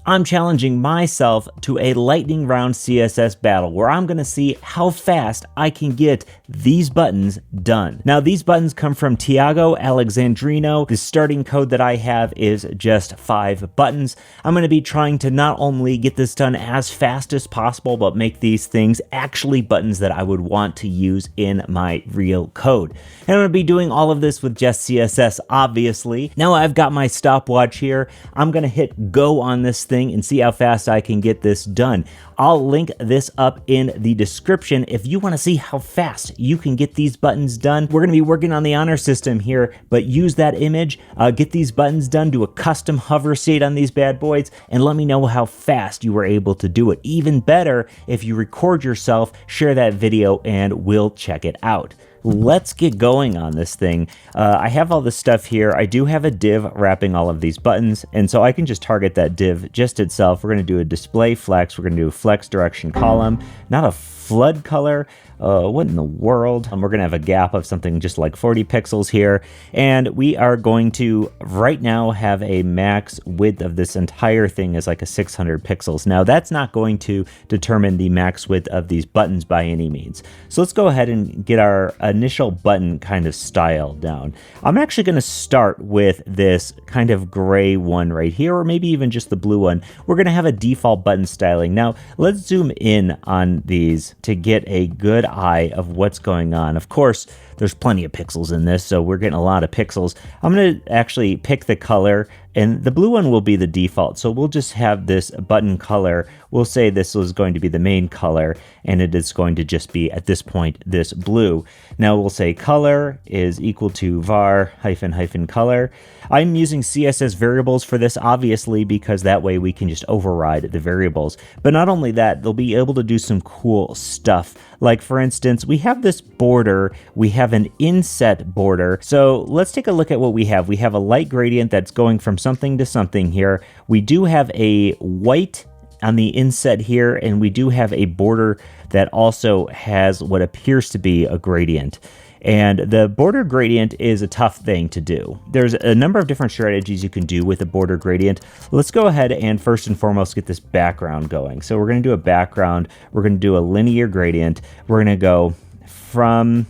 I'm challenging myself to a lightning round CSS battle where I'm gonna see how fast I can get these buttons done. Now, these buttons come from Tiago Alexandrino. The starting code that I have is just 5 buttons. I'm gonna be trying to not only get this done as fast as possible, but make these things actually buttons that I would want to use in my real code. And I'm gonna be doing all of this with just CSS, obviously. Now I've got my stopwatch here. I'm gonna hit go on this thing and see how fast I can get this done. I'll link this up in the description if you want to see how fast you can get these buttons done. We're going to be working on the honor system here, but use that image, get these buttons done, do a custom hover state on these bad boys, and let me know how fast you were able to do it. Even better, if you record yourself, share that video, and we'll check it out. Let's get going on this thing. I have all this stuff here. I do have a div wrapping all of these buttons, and so I can just target that div just itself. We're going to do a display flex. We're going to do a flex direction column, not a flood color. What in the world? We're going to have a gap of something just like 40 pixels here. And we are going to right now have a max width of this entire thing is like a 600 pixels. Now that's not going to determine the max width of these buttons by any means. So let's go ahead and get our initial button kind of style down. I'm actually going to start with this kind of gray one right here, or maybe even just the blue one. We're going to have a default button styling. Now let's zoom in on these to get a good eye of what's going on. Of course, there's plenty of pixels in this, so we're getting a lot of pixels. I'm going to actually pick the color, and the blue one will be the default. So we'll just have this button color. We'll say this is going to be the main color, and it is going to just be, at this point, this blue. Now we'll say color is equal to var hyphen color. I'm using CSS variables for this, obviously, because that way we can just override the variables. But not only that, they'll be able to do some cool stuff. Like, for instance, we have this border. We have an inset border. So let's take a look at what we have. We have a light gradient that's going from something to something here. We do have a white on the inset here, and we do have a border that also has what appears to be a gradient. And the border gradient is a tough thing to do. There's a number of different strategies you can do with a border gradient. Let's go ahead and first and foremost get this background going. So we're going to do a background. We're going to do a linear gradient. We're going to go from,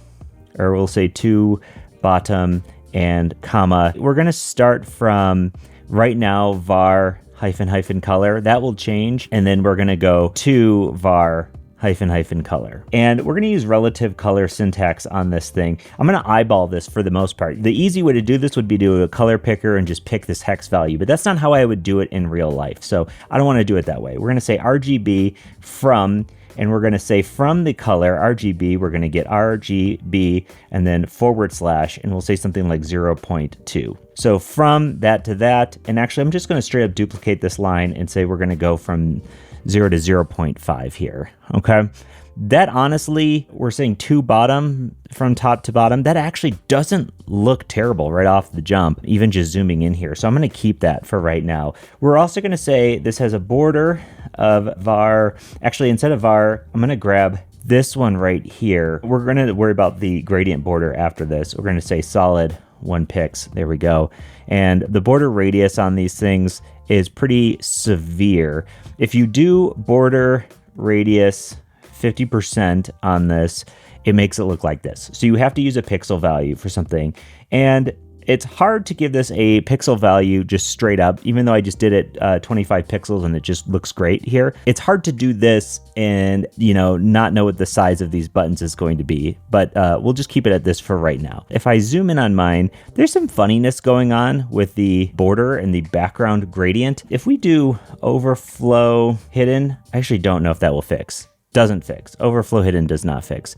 or we'll say to bottom and comma. We're going to start from right now var hyphen color. That will change. And then we're going to go to var hyphen color. And we're going to use relative color syntax on this thing. I'm going to eyeball this for the most part. The easy way to do this would be to do a color picker and just pick this hex value, but that's not how I would do it in real life. So I don't want to do it that way. We're going to say RGB from, and we're going to say from the color RGB, we're going to get RGB and then / and we'll say something like 0.2. So from that to that, and actually I'm just going to straight up duplicate this line and say we're going to go from 0 to 0.5 here, okay? That honestly, we're saying to bottom, from top to bottom, that actually doesn't look terrible right off the jump, even just zooming in here. So I'm going to keep that for right now. We're also going to say this has a border of var. Actually, instead of var, I'm going to grab this one right here. We're going to worry about the gradient border after this. We're going to say solid 1 pix. There we go. And the border radius on these things is pretty severe. If you do border radius 50% on this, it makes it look like this. So you have to use a pixel value for something. And it's hard to give this a pixel value just straight up, even though I just did it 25 pixels and it just looks great here. It's hard to do this and, not know what the size of these buttons is going to be, but we'll just keep it at this for right now. If I zoom in on mine, there's some funniness going on with the border and the background gradient. If we do overflow hidden, I actually don't know if that will fix. Doesn't fix. Overflow hidden does not fix.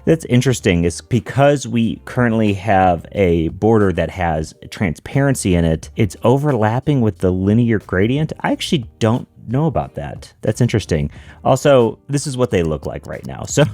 That's interesting is because we currently have a border that has transparency in it, it's overlapping with the linear gradient. I actually don't know about that. That's interesting. Also, this is what they look like right now. So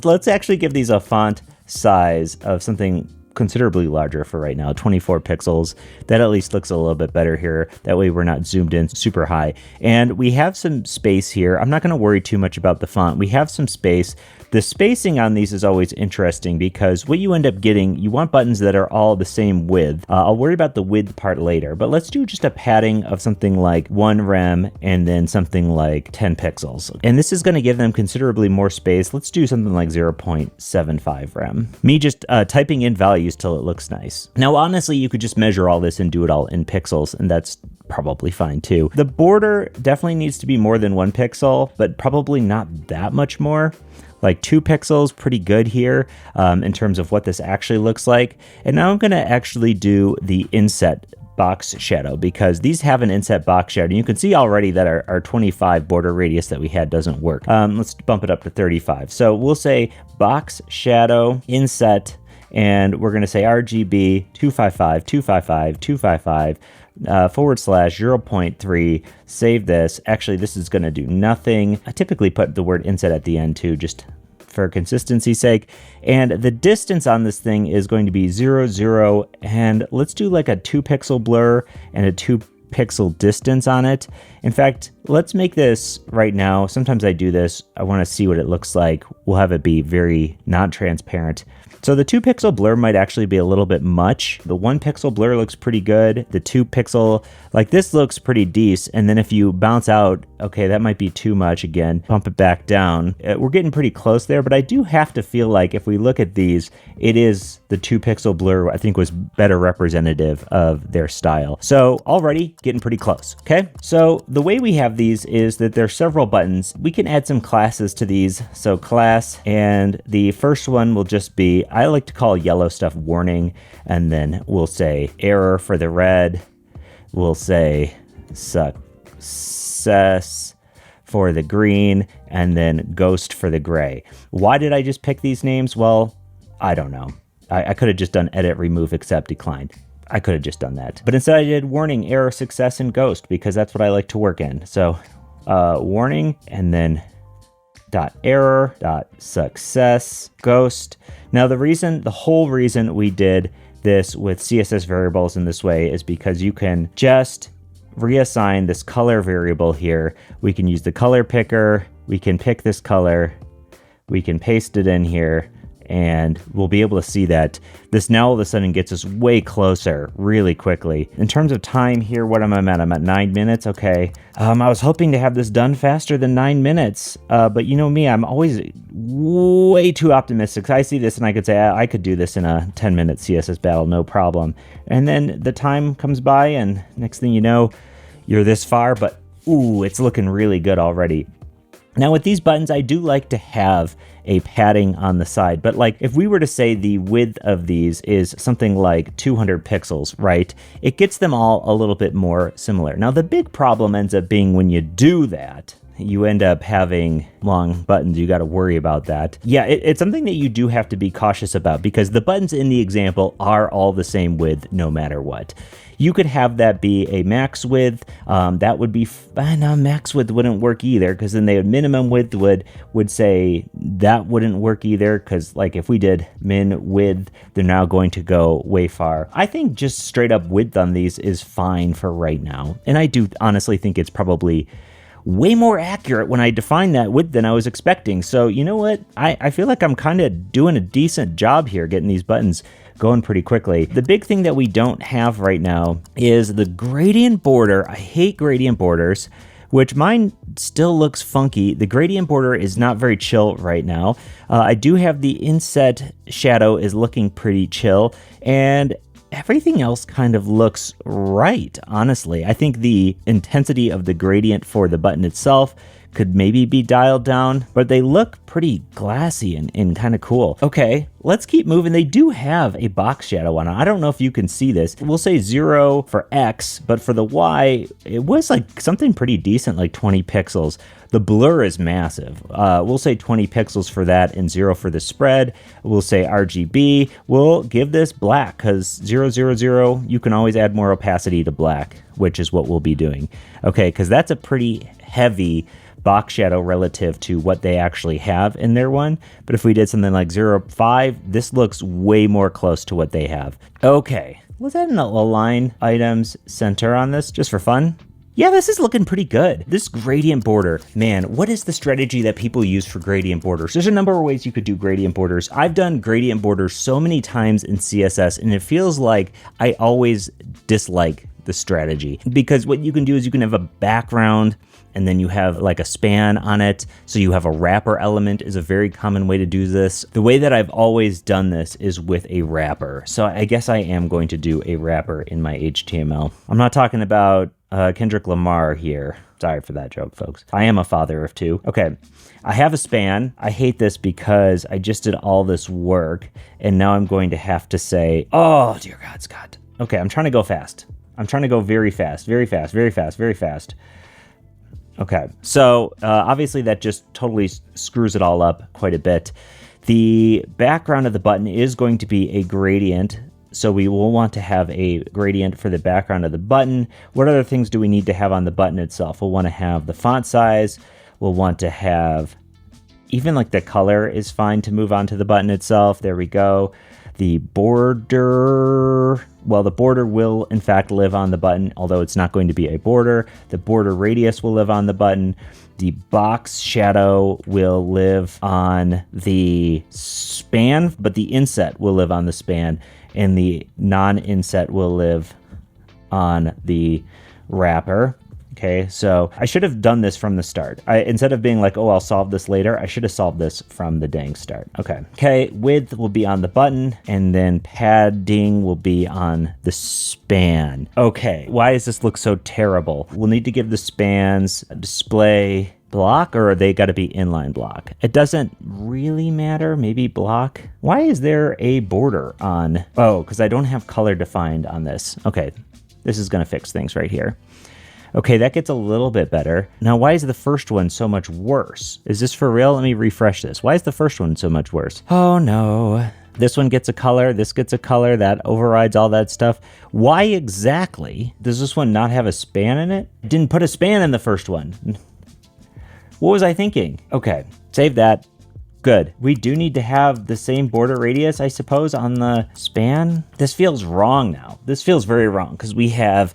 let's actually give these a font size of something considerably larger for right now, 24 pixels. That at least looks a little bit better here. That way we're not zoomed in super high. And we have some space here. I'm not going to worry too much about the font. We have some space, The spacing on these is always interesting because what you end up getting, you want buttons that are all the same width. I'll worry about the width part later, but let's do just a padding of something like 1 rem and then something like 10 pixels. And this is going to give them considerably more space. Let's do something like 0.75 rem. Me just typing in values till it looks nice. Now, honestly, you could just measure all this and do it all in pixels, and that's probably fine too. The border definitely needs to be more than 1 pixel, but probably not that much more. Like 2 pixels, pretty good here in terms of what this actually looks like. And now I'm going to actually do the inset box shadow because these have an inset box shadow. You can see already that our 25 border radius that we had doesn't work. Let's bump it up to 35. So we'll say box shadow inset, and we're going to say RGB 255, 255, 255. / 0.3, save this. Actually, this is going to do nothing. I typically put the word inset at the end too, just for consistency's sake. And the distance on this thing is going to be 0, 0, and let's do like a 2 pixel blur and a 2 pixel distance on it. In fact, let's make this right now. Sometimes I do this. I want to see what it looks like. We'll have it be very non-transparent. So the 2 pixel blur might actually be a little bit much. The 1 pixel blur looks pretty good. The 2 pixel, like this looks pretty decent. And then if you bounce out, okay, that might be too much again, bump it back down. We're getting pretty close there, but I do have to feel like if we look at these, it is the 2 pixel blur I think was better representative of their style. So already getting pretty close, okay? So the way we have these is that there are several buttons. We can add some classes to these. So class, and the first one will just be, I like to call yellow stuff warning, and then we'll say error for the red. We'll say success for the green, and then ghost for the gray. Why did I just pick these names? Well, I don't know. I could have just done edit, remove, accept, decline. I could have just done that. But instead I did warning, error, success, and ghost because that's what I like to work in. So warning, and then .error, .success, ghost. Now the whole reason we did this with CSS variables in this way is because you can just reassign this color variable here. We can use the color picker, we can pick this color, we can paste it in here, and we'll be able to see that this now all of a sudden gets us way closer really quickly. In terms of time here, what am I at? I'm at 9 minutes, okay. I was hoping to have this done faster than 9 minutes, but you know me, I'm always way too optimistic. I see this and I could say, I could do this in a 10-minute CSS battle, no problem. And then the time comes by and next thing you know, you're this far, but ooh, it's looking really good already. Now with these buttons, I do like to have a padding on the side, but like if we were to say the width of these is something like 200 pixels, right? It gets them all a little bit more similar. Now the big problem ends up being when you do that, you end up having long buttons. You got to worry about that. Yeah, it's something that you do have to be cautious about because the buttons in the example are all the same width no matter what. You could have that be a max width. That would be, no, max width wouldn't work either because then the minimum width would say that wouldn't work either because like if we did min width, they're now going to go way far. I think just straight up width on these is fine for right now. And I do honestly think it's probably way more accurate when I define that width than I was expecting. So you know what? I feel like I'm kind of doing a decent job here getting these buttons going pretty quickly. The big thing that we don't have right now is the gradient border. I hate gradient borders, which mine still looks funky. The gradient border is not very chill right now. I do have the inset shadow is looking pretty chill, and everything else kind of looks right, honestly. I think the intensity of the gradient for the button itself could maybe be dialed down, but they look pretty glassy and kind of cool. Okay, let's keep moving. They do have a box shadow on it. I don't know if you can see this. We'll say 0 for X, but for the Y, it was like something pretty decent, like 20 pixels. The blur is massive. We'll say 20 pixels for that and 0 for the spread. We'll say RGB. We'll give this black because 0, 0, 0, you can always add more opacity to black, which is what we'll be doing. Okay, because that's a pretty heavy box shadow relative to what they actually have in their one. But if we did something like 0.5, this looks way more close to what they have. Okay, let's add an align items center on this just for fun. Yeah, this is looking pretty good. This gradient border, man, what is the strategy that people use for gradient borders? There's a number of ways you could do gradient borders. I've done gradient borders so many times in CSS, and it feels like I always dislike the strategy, because what you can do is you can have a background and then you have like a span on it. So you have a wrapper element is a very common way to do this. The way that I've always done this is with a wrapper. So I guess I am going to do a wrapper in my HTML. I'm not talking about Kendrick Lamar here. Sorry for that joke, folks. I am a father of two. Okay, I have a span. I hate this because I just did all this work and now I'm going to have to say, oh, dear God, Scott. Okay, I'm trying to go fast. I'm trying to go very fast, very fast, very fast, very fast. Okay, so obviously that just totally screws it all up quite a bit. The background of the button is going to be a gradient, so we will want to have a gradient for the background of the button. What other things do we need to have on the button itself? We'll want to have the font size. We'll want to have, even like the color is fine to move onto the button itself. There we go. The border, well, the border will in fact live on the button, although it's not going to be a border. The border radius will live on the button. The box shadow will live on the span, but the inset will live on the span, and the non-inset will live on the wrapper. Okay, so I should have done this from the start. Instead of being like, oh, I'll solve this later, I should have solved this from the dang start. Okay, width will be on the button, and then padding will be on the span. Okay, why does this look so terrible? We'll need to give the spans a display block, or are they got to be inline block? It doesn't really matter, maybe block. Why is there a border on? Oh, because I don't have color defined on this. Okay, this is going to fix things right here. Okay, that gets a little bit better. Now, why is the first one so much worse? Is this for real? Let me refresh this. Why is the first one so much worse? Oh no. This one gets a color, this gets a color, that overrides all that stuff. Why exactly does this one not have a span in it? Didn't put a span in the first one. What was I thinking? Okay, save that. Good. We do need to have the same border radius, I suppose, on the span. This feels wrong now. This feels very wrong because we have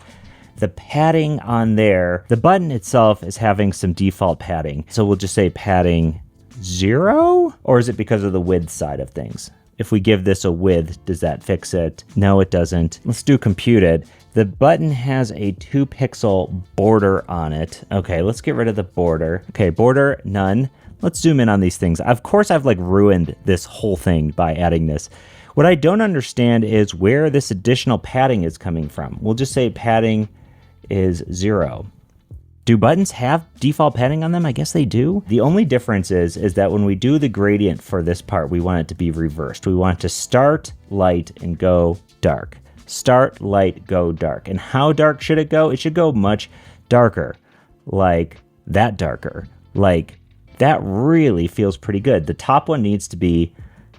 the padding on there. The button itself is having some default padding. So we'll just say padding 0? Or is it because of the width side of things? If we give this a width, does that fix it? No, it doesn't. Let's do computed. The button has a 2 pixel border on it. Okay, let's get rid of the border. Okay, border, none. Let's zoom in on these things. Of course, I've like ruined this whole thing by adding this. What I don't understand is where this additional padding is coming from. We'll just say padding is 0. Do buttons have default padding on them? I guess they do. The only difference is that when we do the gradient for this part, we want it to be reversed. We want it to start light and go dark. Start light, go dark. And how dark should it go? It should go much darker. Like that darker. Like that really feels pretty good. The top one needs to be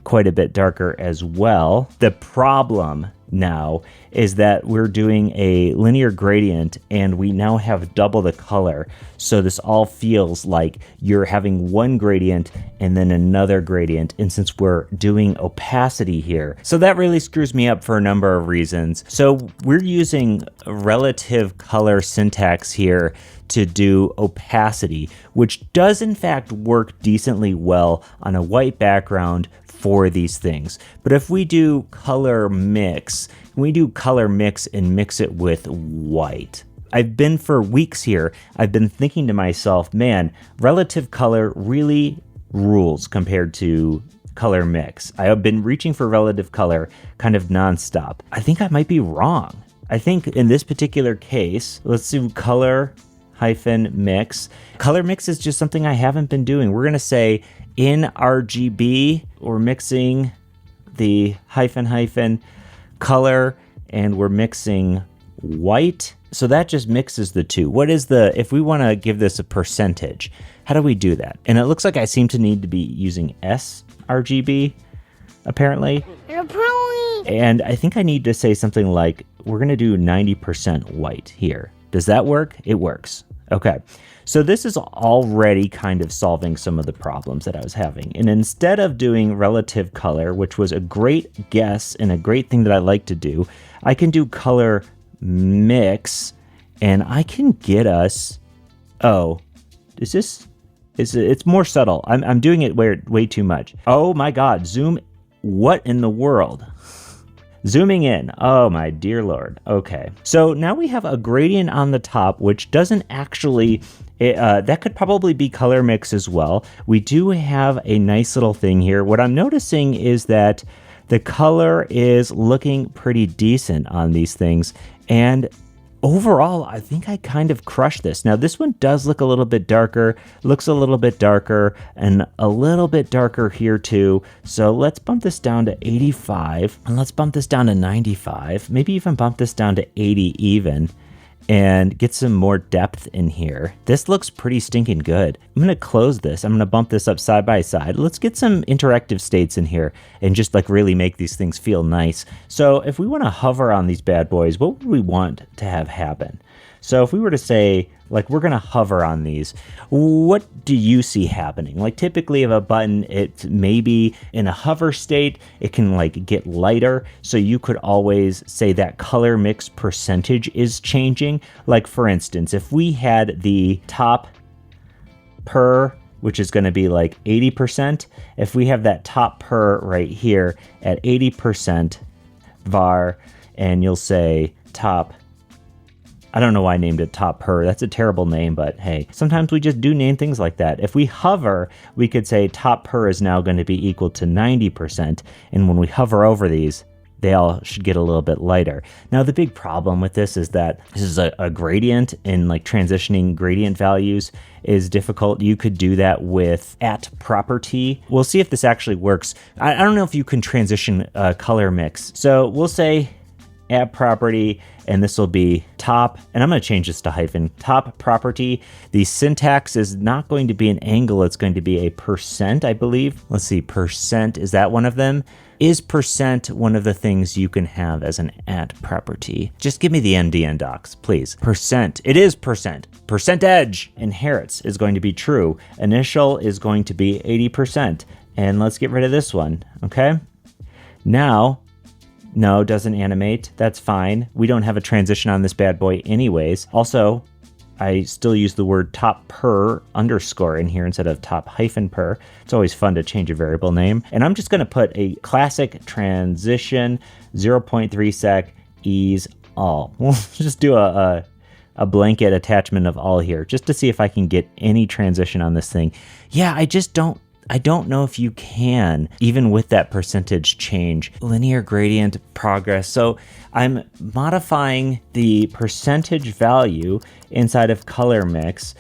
quite a bit darker as well. The problem now is that we're doing a linear gradient and we now have double the color. So this all feels like you're having one gradient and then another gradient. And since we're doing opacity here, so that really screws me up for a number of reasons. So we're using relative color syntax here to do opacity, which does in fact work decently well on a white background for these things. But if we do color mix, and mix it with white. I've been for weeks here, I've been thinking to myself, man, relative color really rules compared to color mix. I have been reaching for relative color kind of nonstop. I think I might be wrong. I think in this particular case, let's do color mix. Color mix is just something I haven't been doing. We're gonna say in RGB, we're mixing the hyphen color and we're mixing white. So that just mixes the two. What is if we wanna give this a percentage, how do we do that? And it looks like I seem to need to be using sRGB, apparently. And I think I need to say something like, we're gonna do 90% white here. Does that work? It works. Okay, so this is already kind of solving some of the problems that I was having. And instead of doing relative color, which was a great guess and a great thing that I like to do, I can do color mix And I can get us, oh, it's more subtle. I'm doing it way too much. Oh my God, zoom, what in the world? Zooming in, oh my dear Lord. Okay, so now we have a gradient on the top, which doesn't actually, that could probably be color mix as well. We do have a nice little thing here. What I'm noticing is that the color is looking pretty decent on these things. And overall, I think I kind of crushed this. Now, this one does look a little bit darker, looks a little bit darker, and a little bit darker here too. So let's bump this down to 85, and let's bump this down to 95, maybe even bump this down to 80 even, and get some more depth in here. This looks pretty stinking good. I'm gonna close this. I'm gonna bump this up side by side. Let's get some interactive states in here and just like really make these things feel nice. So if we wanna hover on these bad boys, what would we want to have happen? So if we were to say, like, we're gonna hover on these, what do you see happening? Like, typically if a button, it's maybe in a hover state, it can like get lighter. So you could always say that color mix percentage is changing. Like for instance, if we had the top per, which is gonna be like 80%, if we have that top per right here at 80% var, and you'll say top, I don't know why I named it top per. That's a terrible name, but hey, sometimes we just do name things like that. If we hover, we could say top per is now going to be equal to 90%. And when we hover over these, they all should get a little bit lighter. Now, the big problem with this is that this is a gradient, and like transitioning gradient values is difficult. You could do that with at property. We'll see if this actually works. I don't know if you can transition color mix. So we'll say at property, and this will be top, and I'm going to change this to hyphen, top property. The syntax is not going to be an angle, it's going to be a percent, I believe. Let's see, percent, is that one of them? Is percent one of the things you can have as an at property? Just give me the MDN docs, please. Percent, it is percent. Percentage, inherits is going to be true. Initial is going to be 80%. And let's get rid of this one, okay? Now, no, doesn't animate. That's fine. We don't have a transition on this bad boy anyways. Also, I still use the word top per underscore in here instead of top hyphen per. It's always fun to change a variable name. And I'm just going to put a classic transition 0.3 sec ease all. We'll just do a blanket attachment of all here just to see if I can get any transition on this thing. Yeah, I don't know if you can, even with that percentage change. Linear gradient progress. So I'm modifying the percentage value inside of color mix,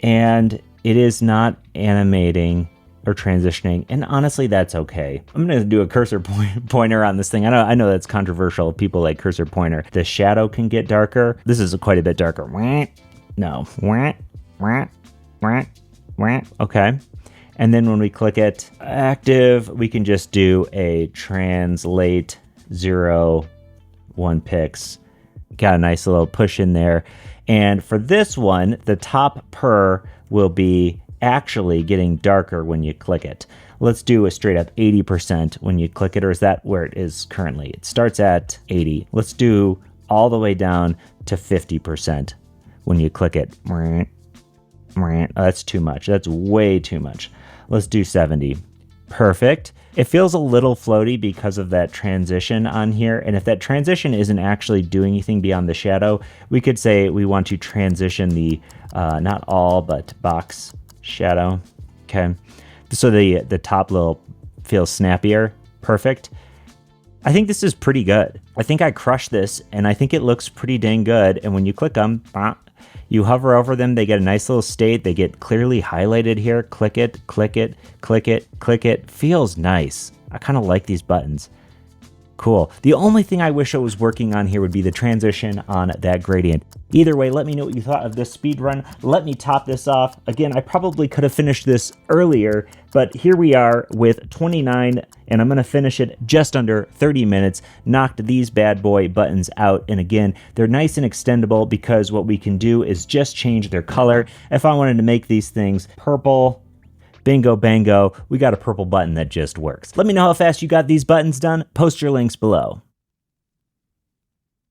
and it is not animating or transitioning. And honestly, that's okay. I'm going to do a cursor pointer on this thing. I know that's controversial. People like cursor pointer. The shadow can get darker. This is quite a bit darker. No. Okay. And then when we click it active, we can just do a translate 0, 1 pix. Got a nice little push in there. And for this one, the top per will be actually getting darker when you click it. Let's do a straight up 80% when you click it, or is that where it is currently? It starts at 80. Let's do all the way down to 50% when you click it. Oh, that's too much. That's way too much. Let's do 70. Perfect. It feels a little floaty because of that transition on here. And if that transition isn't actually doing anything beyond the shadow, we could say we want to transition the, not all, but box shadow. Okay. So the top little feels snappier. Perfect. I think this is pretty good. I think I crushed this, and I think it looks pretty dang good. And when you click them, you hover over them, they get a nice little state. They get clearly highlighted here. Click it, click it, click it, click it. Feels nice. I kind of like these buttons. Cool. The only thing I wish I was working on here would be the transition on that gradient. Either way, let me know what you thought of this speed run. Let me top this off. Again, I probably could have finished this earlier, but here we are with 29, and I'm going to finish it just under 30 minutes. Knocked these bad boy buttons out, and again, they're nice and extendable because what we can do is just change their color. If I wanted to make these things purple, bingo bango, we got a purple button that just works. Let me know how fast you got these buttons done. Post your links below.